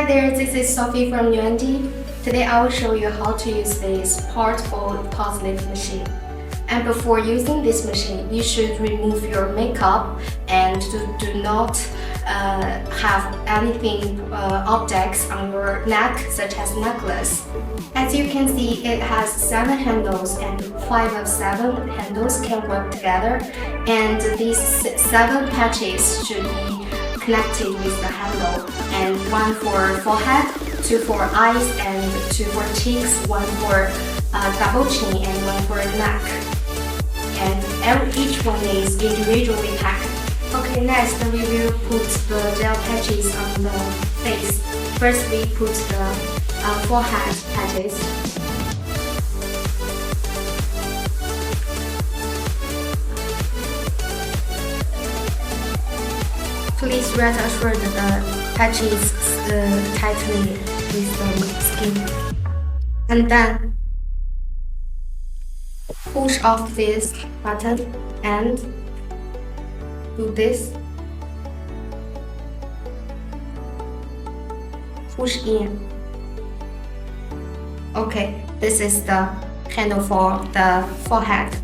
Hi there, this is Sophie from Newangie. Today I will show you how to use this portable PULSELIFT machine. And before using this machine, you should remove your makeup and do not have anything objects on your neck, such as necklace. As you can see, it has 7 handles and 5 of 7 handles can work together. And these 7 patches should be connected with the handle, and 1 for forehead, 2 for eyes, and 2 for cheeks, 1 for double chin, and 1 for neck. And each one is individually packed. Okay, next we will put the gel patches on the face. First we put the forehead patches. Please rest assured the patches tightly with the skin. And then push off this button and do this. Push in. Okay, this is the handle for the forehead.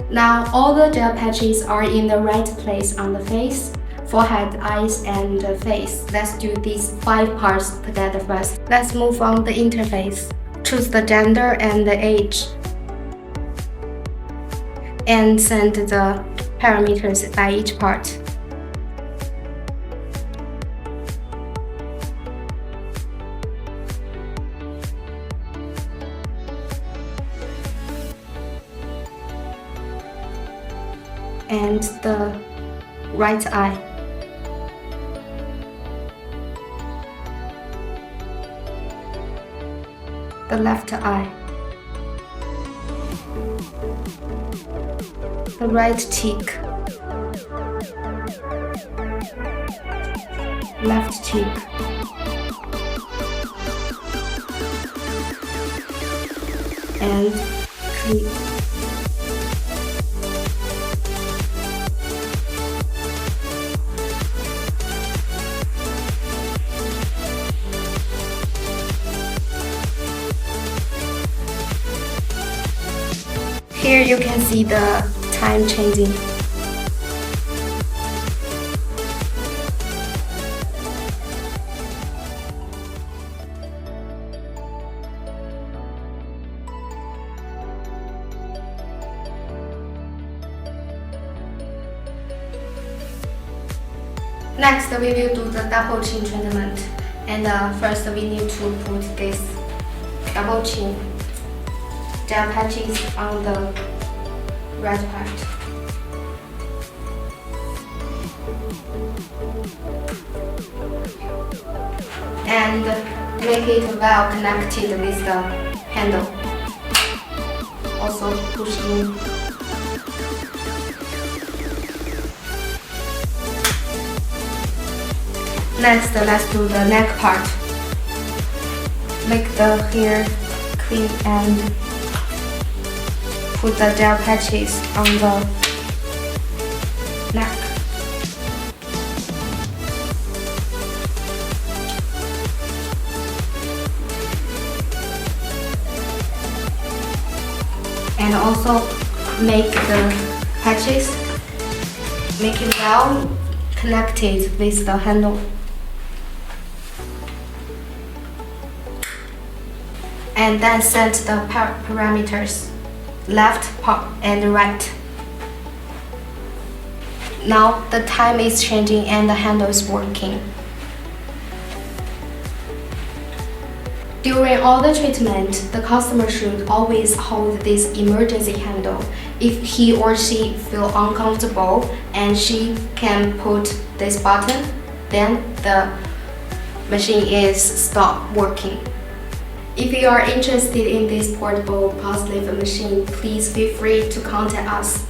Now all the gel patches are in the right place on the face, forehead, eyes, and the face. Let's do these 5 parts together first. Let's move on the interface. Choose the gender and the age. And send the parameters by each part. And the right eye. The left eye. The right cheek. Left cheek. And clean. Here you can see the time changing. Next, we will do the double chin treatment. And first, we need to put this double chin gel patches on the red part. And make it well connected with the handle. Also push in. Next, let's do the neck part. Make the hair clean and put the gel patches on the neck. And also make the patches, make it well connected with the handle. And then set the parameters, left and right. Now the time is changing and the handle is working. During all the treatment, the customer should always hold this emergency handle. If he or she feel uncomfortable and she can put this button, then the machine is stopped working. If you are interested in this portable PULSELIFT machine, please feel free to contact us.